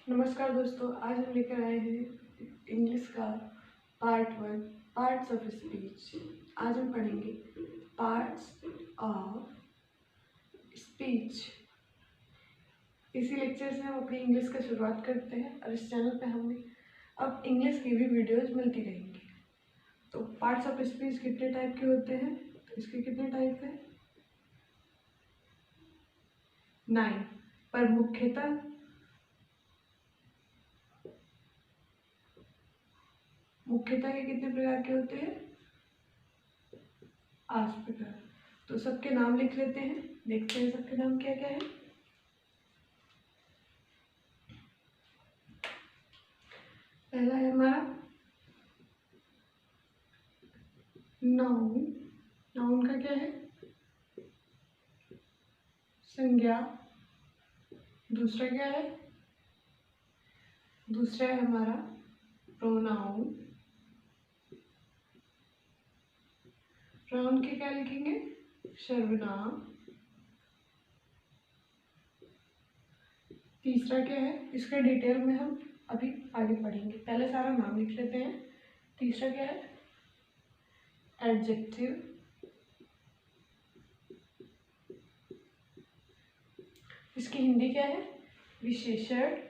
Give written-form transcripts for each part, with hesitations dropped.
नमस्कार दोस्तों, आज हम लेकर आए हैं इंग्लिश का पार्ट 1 पार्ट्स ऑफ स्पीच। आज हम पढ़ेंगे पार्ट्स ऑफ स्पीच। इसी लेक्चर से हम अपनी इंग्लिश का शुरुआत करते हैं और इस चैनल पे हमें अब इंग्लिश की भी वीडियोस मिलती रहेंगी। तो पार्ट्स ऑफ स्पीच कितने टाइप के होते हैं, तो इसके कितने टाइप हैं? 9। पर मुख्यतः के कितने प्रकार के होते हैं? 8 प्रकार। तो सबके नाम लिख लेते हैं, देखते हैं सबके नाम क्या क्या है। पहला है हमारा नाउन। नाउन का क्या है? संज्ञा। दूसरा क्या है? दूसरा है हमारा प्रोनाउन। प्रोनाउन के क्या लिखेंगे? सर्वनाम। तीसरा क्या है? इसका डिटेल में हम अभी आगे पढ़ेंगे, पहले सारा नाम लिख लेते हैं। तीसरा क्या है? एडजेक्टिव। इसकी हिंदी क्या है? विशेषण।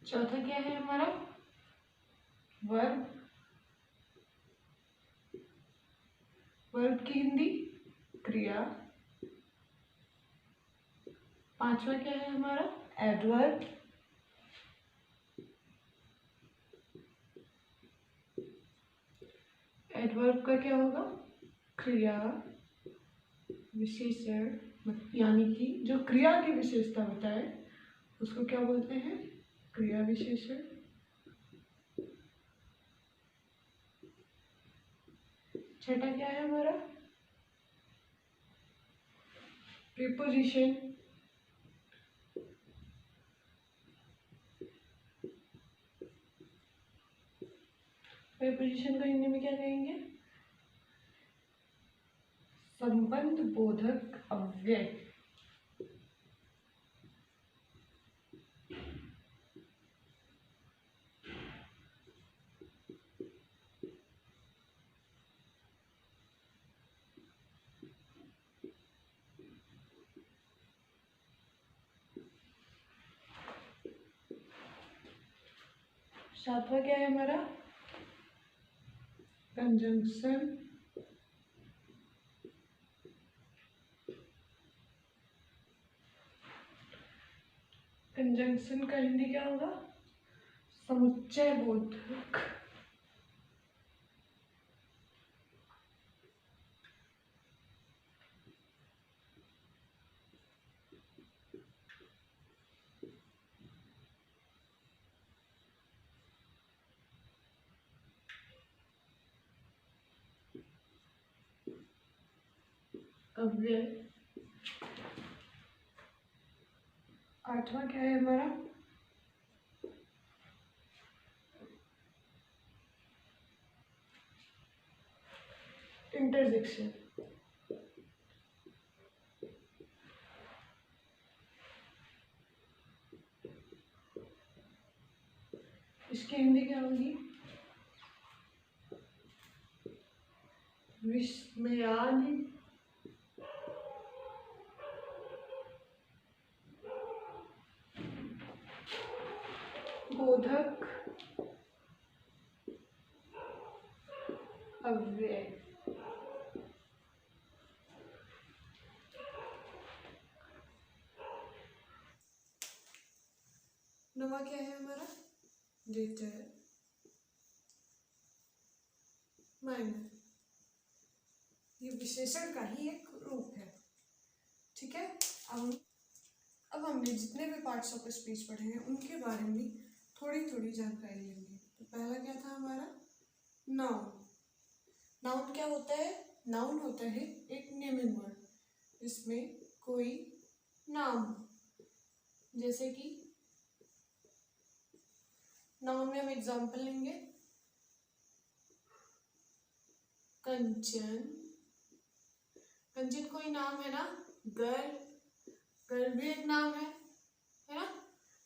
चौथा क्या है हमारा? वर्ब। वर्ब की हिंदी क्रिया। पांचवा क्या है हमारा? एडवर्ब। एडवर्ब का क्या होगा? क्रिया विशेषण, यानी कि जो क्रिया की विशेषता बताए उसको क्या बोलते हैं? क्रिया विशेषण। छठा क्या है हमारा? प्रीपोजिशन। प्रीपोजिशन को हिंदी में क्या कहेंगे? संबंध बोधक अव्यय। सातवां क्या है हमारा? कंजंक्शन। कंजंक्शन का हिंदी क्या होगा? समुच्चय बोधक। अव्यय। आठवां क्या है हमारा? इंटरजेक्शन। इसकी हिंदी क्या होगी? विस्मयादि। बोधक अव्यय। नवा क्या है हमारा? Greater minor. ये विशेषण का ही एक रूप है। ठीक है। अब हमने जितने भी पार्ट्स ऑफ स्पीच पढ़े हैं उनके बारे में थोड़ी थोड़ी जानकारी लेंगे। तो पहला क्या था हमारा? नाउन। नाउन क्या होता है? नाउन होता है एक नेमिंग वर्ड, इसमें कोई नाम, जैसे कि नाउन में हम एग्जाम्पल लेंगे कंचन, कंचन कोई नाम है ना, गर्ल, गर्ल भी एक नाम है ना,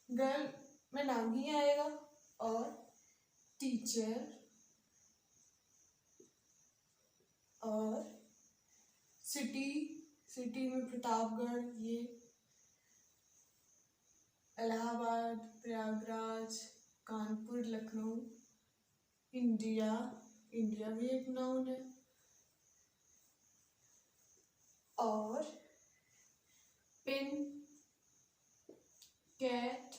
गर्ल में नाम ही आएगा। और टीचर और सिटी, सिटी में प्रतापगढ़, ये इलाहाबाद, प्रयागराज, कानपुर, लखनऊ। इंडिया, इंडिया भी एक नाउन है। और पेन, कैट,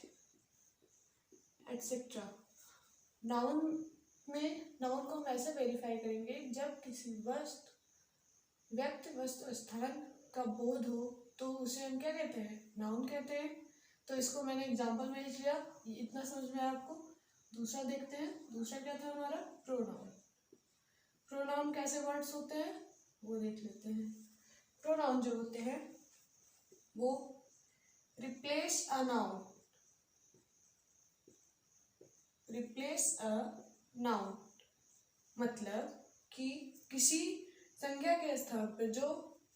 एटसेट्रा। नाउन में, नाउन को हम ऐसे वेरीफाई करेंगे जब किसी वस्तु, व्यक्ति, वस्तु, स्थान का बोध हो तो उसे हम क्या कहते हैं, नाउन कहते हैं। तो इसको मैंने एग्जाम्पल में लिख लिया, इतना समझ में आया आपको। दूसरा देखते हैं, दूसरा क्या था हमारा, प्रोनाउन। प्रोनाउन कैसे वर्ड्स होते हैं वो देख लेते हैं। प्रोनाउन जो होते हैं वो replace a noun, replace a noun, मतलब कि किसी संज्ञा के स्थान पर जो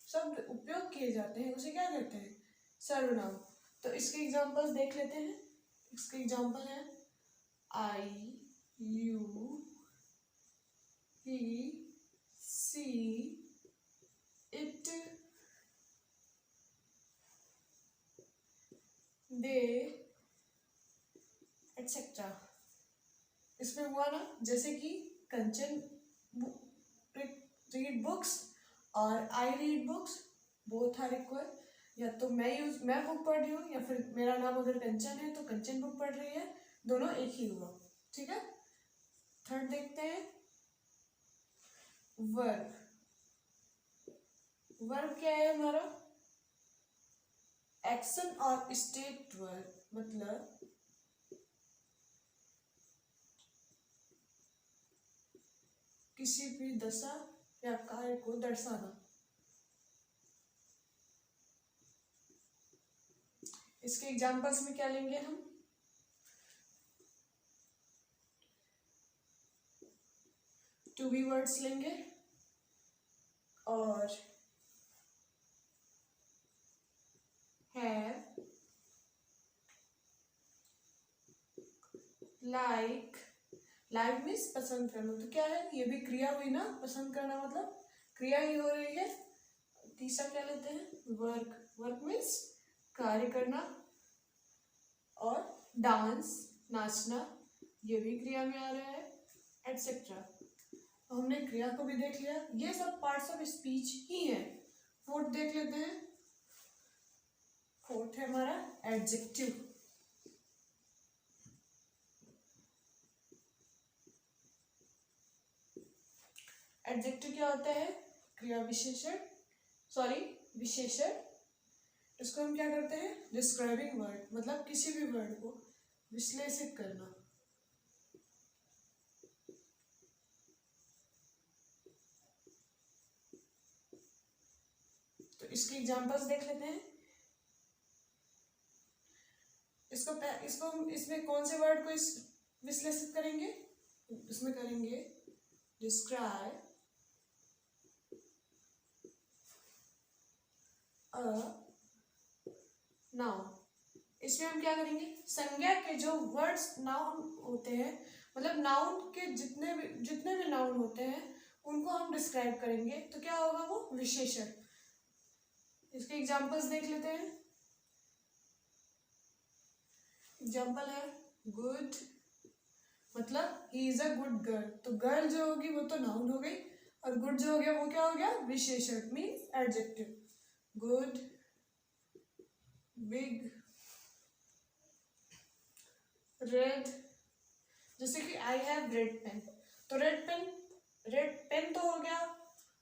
शब्द उपयोग किए जाते हैं उसे क्या कहते हैं, सर्वनाम। तो इसके एग्जांपल्स देख लेते हैं। इसके एग्जांपल है I, you, he, she, it, they, etcetera. इसमें हुआ ना, जैसे कि कंचन रीड बुक्स और I read books, both are equal. या तो मैं बुक पढ़ रही हूँ, या फिर मेरा नाम अगर कंचन है तो कंचन बुक पढ़ रही है, दोनों एक ही हुआ। ठीक है। थर्ड देखते हैं, वर्ब। वर्ब क्या है हमारा, एक्शन और स्टेट वर्ब, मतलब किसी भी दशा या कार्य को दर्शाना। इसके एग्जांपल्स में क्या लेंगे हम, टू बी वर्ड्स लेंगे और हैव, लाइक, लाइक मीन्स पसंद करना, तो क्या है, ये भी क्रिया हुई ना, पसंद करना मतलब क्रिया ही हो रही है। तीसरा क्या लेते हैं, वर्क, वर्क मीन्स कार्य करना। और डांस, नाचना, ये भी क्रिया में आ रहा है, एटसेट्रा। हमने क्रिया को भी देख लिया, ये सब पार्ट्स ऑफ स्पीच ही है। फोर्थ देख लेते हैं। फोर्थ है हमारा एडजेक्टिव। एडजेक्टिव क्या होता है, क्रिया विशेषण, विशेषण। इसको हम क्या करते हैं, डिस्क्राइबिंग वर्ड, मतलब किसी भी वर्ड को विश्लेषित करना। तो इसके एग्जांपल्स देख लेते हैं। इसको हम इसमें कौन से वर्ड को विश्लेषित करेंगे, इसमें करेंगे डिस्क्राइब अ नाउन। इसमें हम क्या करेंगे, संज्ञा के जो वर्ड्स नाउन होते हैं, मतलब नाउन के जितने भी नाउन होते हैं उनको हम डिस्क्राइब करेंगे, तो क्या होगा वो विशेषण। इसके एग्जांपल्स देख लेते हैं। एग्जांपल है गुड, मतलब he is a good girl, तो गर्ल जो होगी वो तो नाउन हो गई, और गुड जो हो गया वो क्या हो गया, विशेषण means adjective. Good, big, red, जैसे कि आई हैव रेड पेन, तो रेड पेन तो हो गया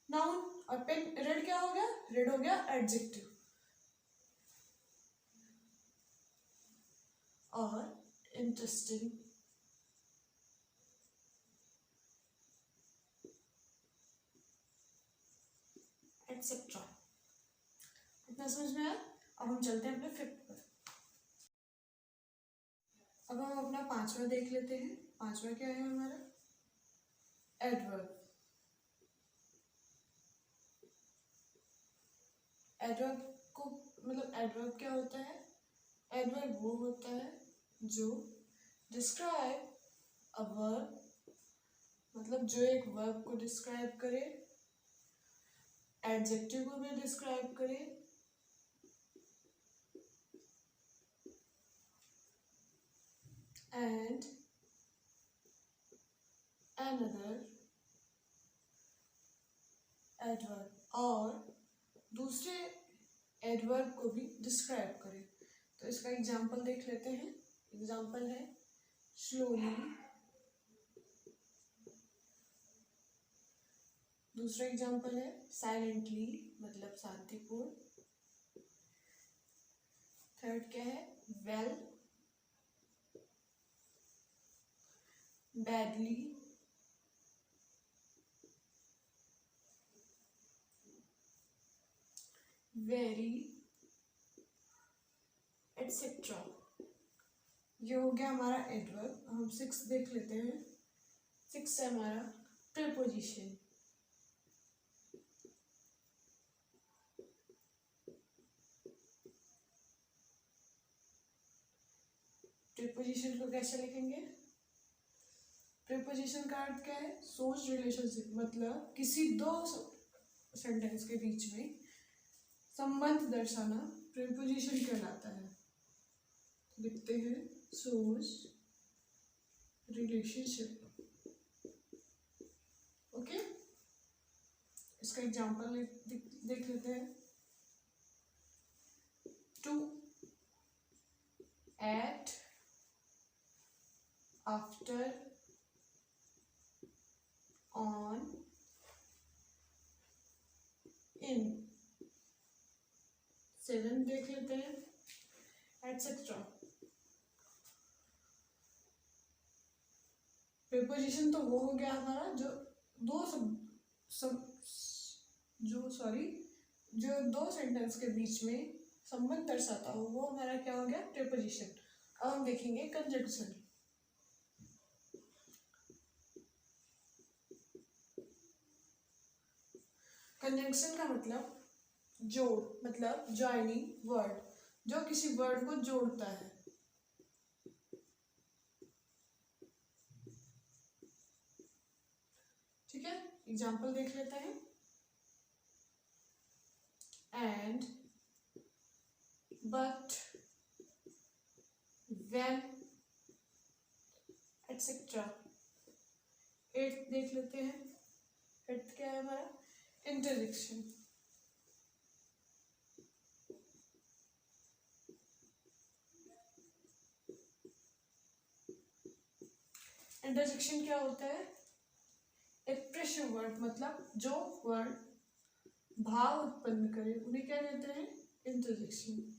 नाउन, और पेन, रेड क्या हो गया, रेड हो गया एडजेक्टिव। और इंटरेस्टिंग, एटसेट्रा। इतना समझ में आया। अब हम चलते हैं अपने फिफ्थ पर। अब हम अपना पांचवा देख लेते हैं। पांचवा क्या है हमारा, एडवर्ब। एडवर्ब को मतलब एडवर्ब क्या होता है? एडवर्ब वो होता है जो डिस्क्राइब अ वर्ब, मतलब जो एक वर्ब को डिस्क्राइब करे, एडजेक्टिव को भी डिस्क्राइब करे, एंड another एडवर्ब, और दूसरे एडवर्ब को भी डिस्क्राइब करे। तो इसका एग्जाम्पल देख लेते हैं। एग्जाम्पल है स्लोली, दूसरा एग्जाम्पल है साइलेंटली मतलब शांतिपूर्ण, थर्ड क्या है वेल, बैडली, वेरी, एटसेट्रा। ये हो गया हमारा एडवर्ब। हम 6 देख लेते हैं। 6 है हमारा प्रीपोजिशन। प्रीपोजिशन को कैसे लिखेंगे? प्रीपोजिशन का अर्थ क्या है? सोच रिलेशनशिप, मतलब किसी दो सेंटेंस के बीच में संबंध दर्शाना प्रीपोजिशन कहलाता है। लिखते हैं सोच रिलेशनशिप। ओके, इसका एग्जांपल देख लेते हैं। टू, एट, आफ्टर, ऑन, इन। 7 देख लेते हैं एटसेट्रा। प्रीपोजिशन तो वो हो गया हमारा जो दो जो दो सेंटेंस के बीच में संबंध दर्शाता हो, वो हमारा क्या हो गया? प्रीपोजिशन। अब हम देखेंगे कंजंक्शन। कंजंक्शन का मतलब जोड़, मतलब ज्वाइनिंग वर्ड, जो किसी वर्ड को जोड़ता है। ठीक है, एग्जाम्पल देख लेते हैं। And, but, when, etcetera. 8 देख लेते हैं। 8 क्या है हमारा? इंटरजेक्शन। इंटरजेक्शन क्या होता है? एक्सप्रेसिव वर्ड, मतलब जो वर्ड भाव उत्पन्न करे उन्हें क्या कहते हैं? इंटरजेक्शन।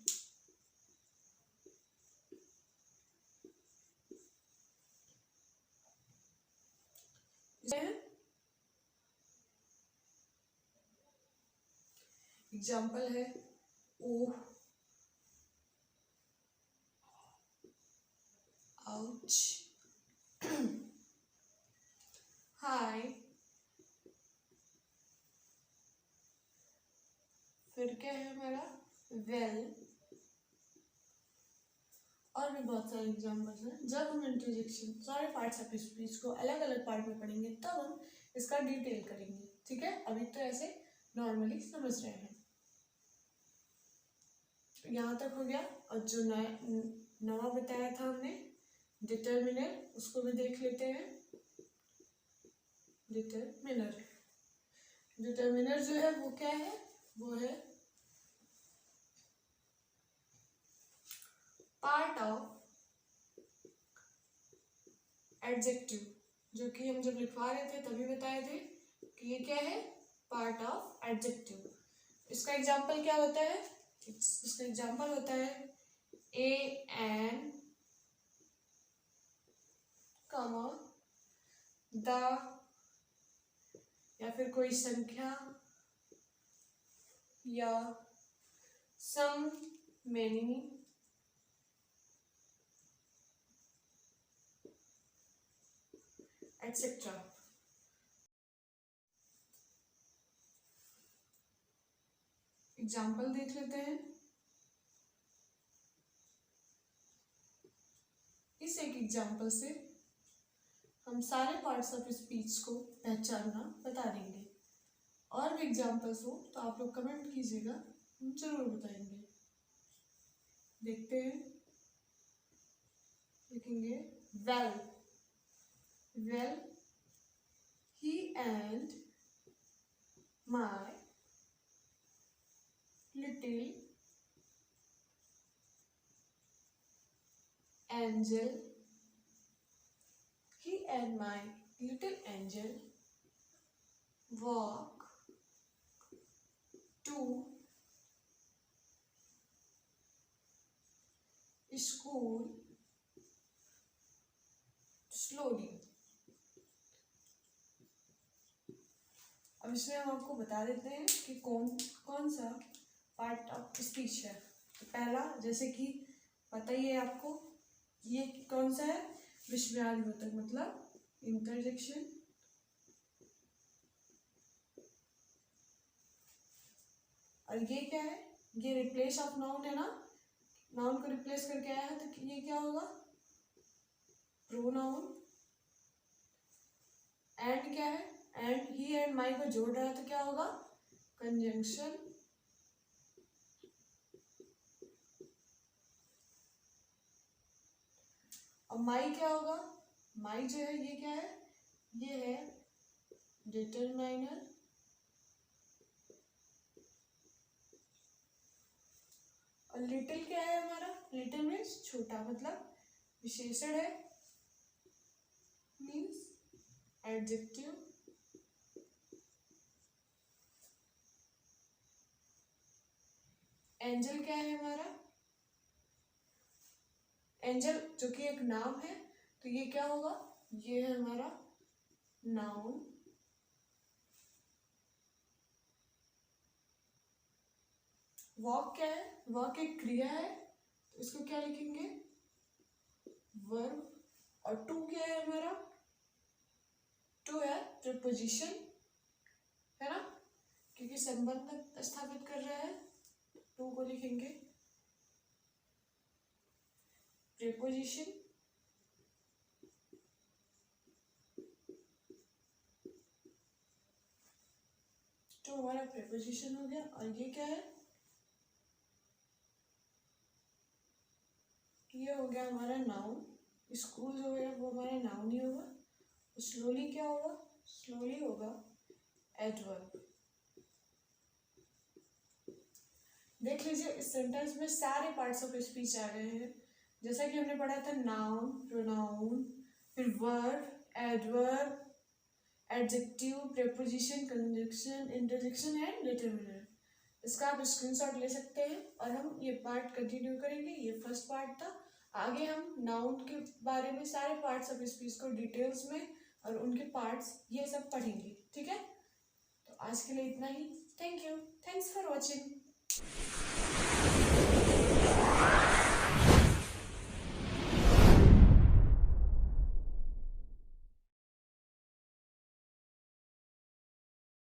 एग्जाम्पल है ओह, आउच, हाय, फिर क्या है हमारा? वेल, और भी बहुत सारे एग्जाम्पल्स हैं। जब हम इंटरजेक्शन सारे पार्ट्स ऑफ स्पीच को अलग अलग पार्ट में पढ़ेंगे तब हम इसका डिटेल करेंगे। ठीक है, अभी तो ऐसे नॉर्मली समझ रहे हैं। यहाँ तक हो गया। और जो नवा बताया था हमने डिटर्मिनर, उसको भी देख लेते हैं। डिटर्मिनर, डिटर्मिनर जो है वो क्या है? वो है पार्ट ऑफ एडजेक्टिव, जो कि हम जब लिखवा रहे थे तभी बताए थे कि ये क्या है? Part of adjective. इसका एग्जाम्पल क्या होता है? इसका एग्जाम्पल होता है एन, कमा, द, या फिर कोई संख्या, या सम, मेनी, एटसेट्रा। एग्जाम्पल देख लेते हैं। इस एक एग्जाम्पल से हम सारे पार्ट्स ऑफ स्पीच को पहचानना बता देंगे। और भी एग्जाम्पल्स हो तो आप लोग कमेंट कीजिएगा, हम जरूर बताएंगे। देखते हैं, लिखेंगे well. Well, he and my little angel, he and my little angel walk to school slowly। अब इसमें हम आपको बता देते हैं कि कौन कौन सा पार्ट ऑफ स्पीच है। तो पहला, जैसे कि पता ही है आपको, ये कौन सा है, विषमयादिबोधक मतलब इंटरजेक्शन। और ये क्या है, ये रिप्लेस ऑफ नाउन है ना, नाउन को रिप्लेस करके आया है, तो ये क्या होगा, प्रोनाउन। एंड क्या है, एंड ही एंड माई को जोड़ रहा है तो क्या होगा, कंजंक्शन। और माई क्या होगा, माई जो है ये क्या है, ये है डिटरमाइनर। और लिटिल क्या है हमारा, लिटिल मीन्स छोटा, मतलब विशेषण है, मीन्स एडजेक्टिव। एंजल क्या है हमारा, एंजल जो कि एक नाम है, तो ये क्या होगा, ये है हमारा नाउन। वॉक क्या है, वॉक एक क्रिया है, तो इसको क्या लिखेंगे, वर्ब। और टू क्या है हमारा, टू है प्रीपोजिशन, है ना, क्योंकि संबंध स्थापित कर रहा है, टू को लिखेंगे प्रीपोजिशन। तो हमारा प्रीपोजिशन हो गया। और ये क्या है, ये हो गया हमारा नाउन। स्कूल जो है वो हमारा नाउन ही होगा। स्लोली क्या होगा, स्लोली होगा एडवर्ब। देख लीजिए, इस सेंटेंस में सारे पार्ट्स ऑफ स्पीच आ गए हैं। जैसा कि हमने पढ़ा था, नाउन, प्रोनाउन, फिर verb, adverb, adjective, preposition, conjunction, interjection and determiner. इसका आप स्क्रीनशॉट ले सकते हैं और हम ये पार्ट कंटिन्यू करेंगे। ये फर्स्ट पार्ट था। आगे हम नाउन के बारे में सारे पार्ट्स ऑफ स्पीच को डिटेल्स में और उनके पार्ट्स ये सब पढ़ेंगे। ठीक है, तो आज के लिए इतना ही। Thank you, thanks for watching.